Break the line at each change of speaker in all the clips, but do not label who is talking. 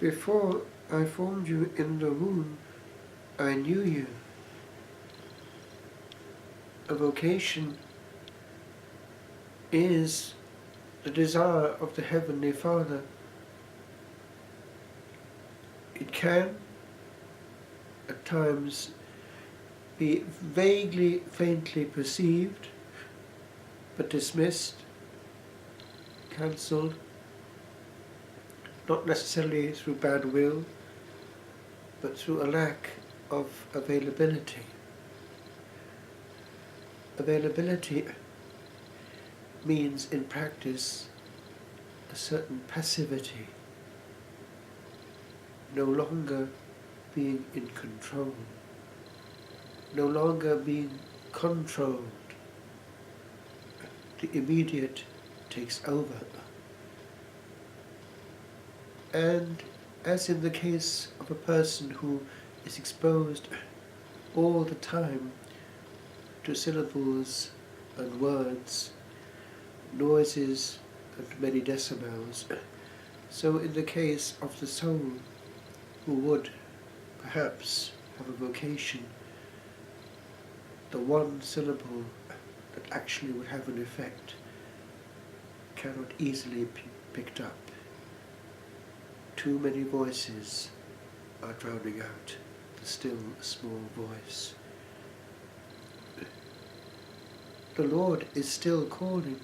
Before I formed you in the womb, I knew you. A vocation is the desire of the Heavenly Father. It can, at times, be vaguely, faintly perceived, but dismissed, cancelled, not necessarily through bad will, but through a lack of availability. Availability means in practice a certain passivity, no longer being in control, no longer being controlled. The immediate takes over. And as in the case of a person who is exposed all the time to syllables and words, noises and many decibels, so in the case of the soul who would perhaps have a vocation, the one syllable that actually would have an effect cannot easily be picked up. Too many voices are drowning out the still small voice. The Lord is still calling.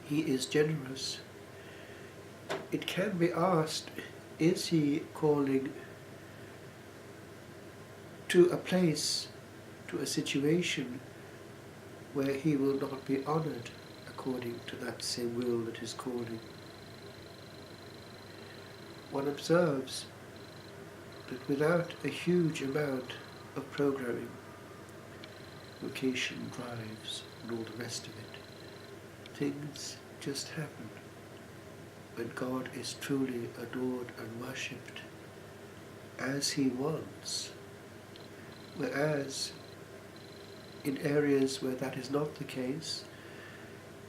He is generous. It can be asked, is He calling to a place, to a situation where He will not be honoured according to that same will that is calling? One observes that without a huge amount of programming, vocation, drives, and all the rest of it, things just happen when God is truly adored and worshipped as He wants. Whereas in areas where that is not the case,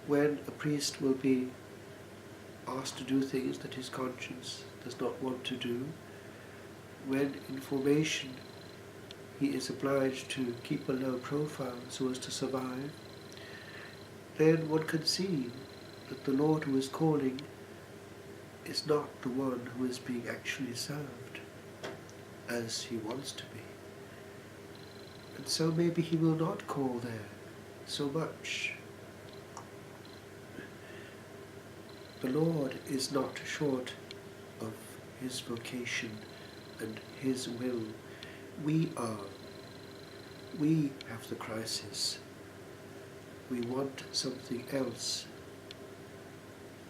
when a priest will be asked to do things that his conscience does not want to do, when in formation he is obliged to keep a low profile so as to survive, then one can see that the Lord who is calling is not the one who is being actually served as He wants to be. And so maybe He will not call there so much. The Lord is not short of His vocation and His will. We are. We have the crisis. We want something else,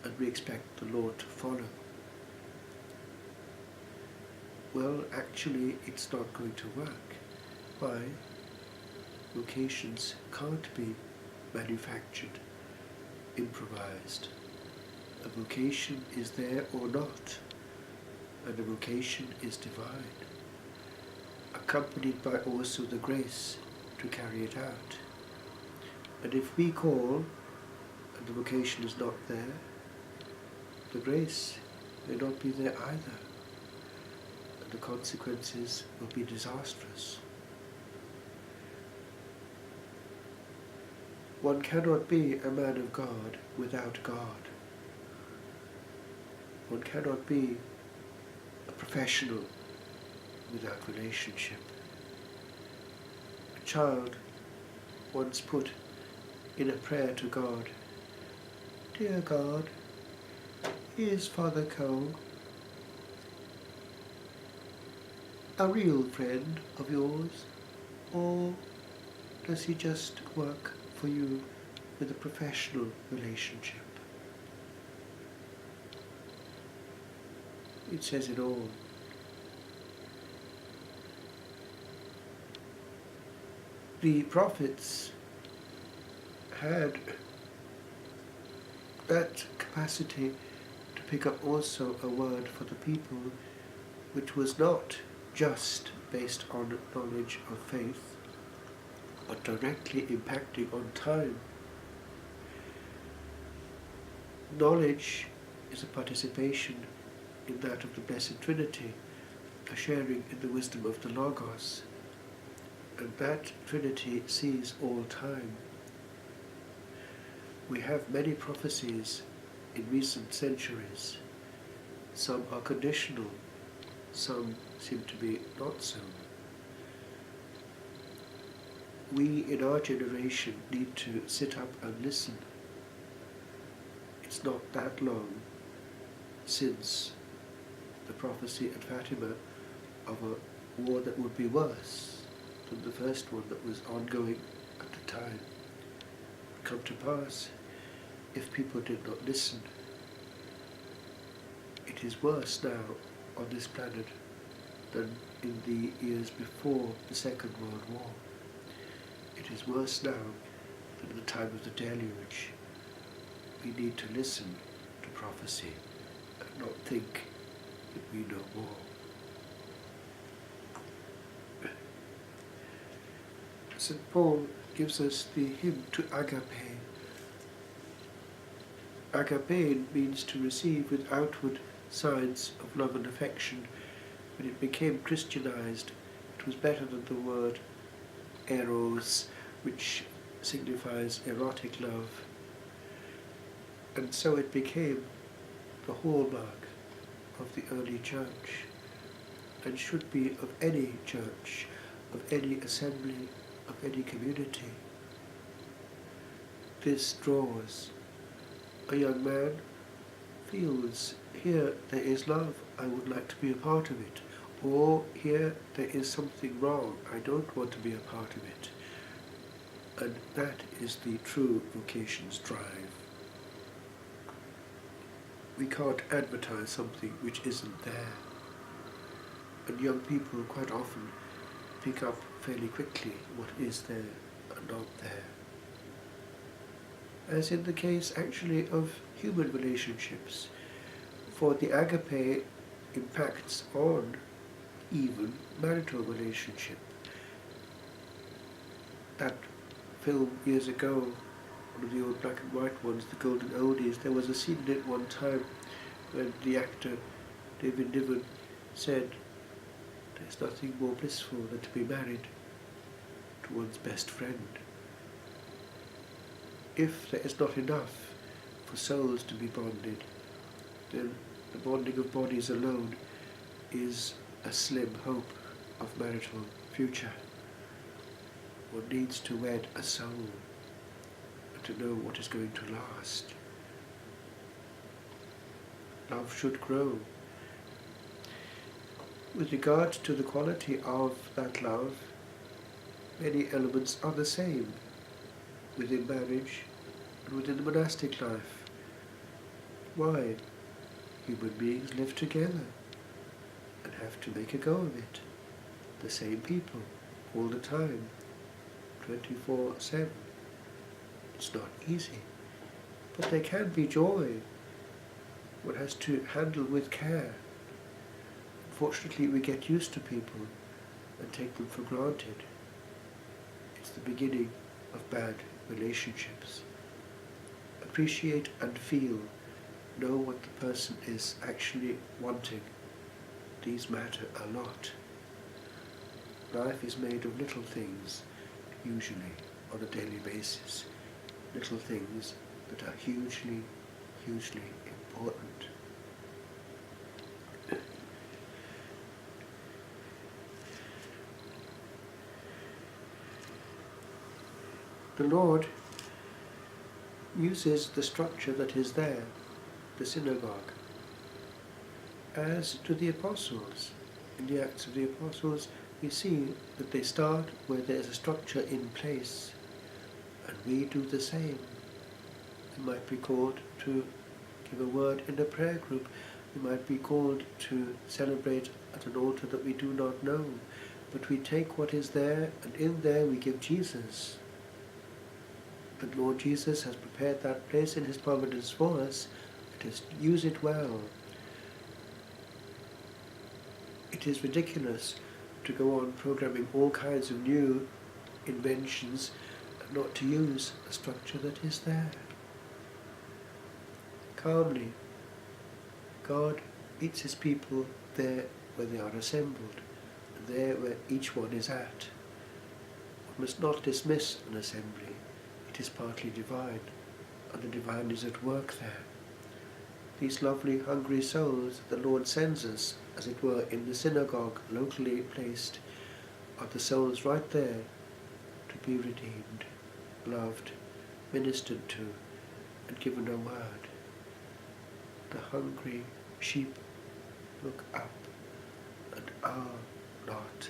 and we expect the Lord to follow. Well, actually, it's not going to work. Why? Vocations can't be manufactured, improvised. A vocation is there or not, and a vocation is divine, accompanied by also the grace to carry it out. And if we call, and the vocation is not there, the grace may not be there either, and the consequences will be disastrous. One cannot be a man of God without God. One cannot be a professional without relationship. A child once put in a prayer to God, "Dear God, is Father Cole a real friend of yours, or does he just work for you with a professional relationship?" It says it all. The prophets had that capacity to pick up also a word for the people which was not just based on knowledge of faith, but directly impacting on time. Knowledge is a participation in that of the Blessed Trinity, a sharing in the wisdom of the Logos, and that Trinity sees all time. We have many prophecies in recent centuries. Some are conditional, some seem to be not so. We in our generation need to sit up and listen. It's not that long since the prophecy at Fatima of a war that would be worse than the first one that was ongoing at the time would come to pass if people did not listen. It is worse now on this planet than in the years before the Second World War. It is worse now than at the time of the deluge. We need to listen to prophecy and not think that we know more. St. Paul gives us the hymn to agape. Agape means to receive with outward signs of love and affection. When it became Christianized, it was better than the word eros, which signifies erotic love. And so it became the hallmark of the early church, and should be of any church, of any assembly, of any community. This draws. A young man feels, here there is love, I would like to be a part of it. Or here there is something wrong, I don't want to be a part of it. And that is the true vocation's drive. We can't advertise something which isn't there. And young people quite often pick up fairly quickly what is there and not there. As in the case actually of human relationships, for the agape impacts on even marital relationship. That film years ago, one of the old black and white ones, the Golden Oldies, there was a scene in it one time when the actor David Niven said, "There's nothing more blissful than to be married to one's best friend." If there is not enough for souls to be bonded, then the bonding of bodies alone is a slim hope of marital future. One needs to wed a soul and to know what is going to last. Love should grow. With regard to the quality of that love, many elements are the same within marriage and within the monastic life. Why? Human beings live together and have to make a go of it. The same people, all the time, 24/7. It's not easy, but there can be joy. One has to handle with care. Unfortunately, we get used to people and take them for granted. It's the beginning of bad relationships. Appreciate and feel. Know what the person is actually wanting. These matter a lot. Life is made of little things, usually on a daily basis. Little things that are hugely, hugely important. The Lord uses the structure that is there, the synagogue, as to the apostles. In the Acts of the Apostles, we see that they start where there is a structure in place, and we do the same. We might be called to give a word in a prayer group. We might be called to celebrate at an altar that we do not know, but we take what is there, and in there we give Jesus. The Lord Jesus has prepared that place in His providence for us. Let us use it well. It is ridiculous to go on programming all kinds of new inventions and not to use a structure that is there. Calmly, God meets his people there where they are assembled, and there where each one is at. One must not dismiss an assembly. It is partly divine, and the divine is at work there. These lovely, hungry souls that the Lord sends us, as it were, in the synagogue locally placed, are the souls right there to be redeemed, loved, ministered to, and given a word. The hungry sheep look up and are not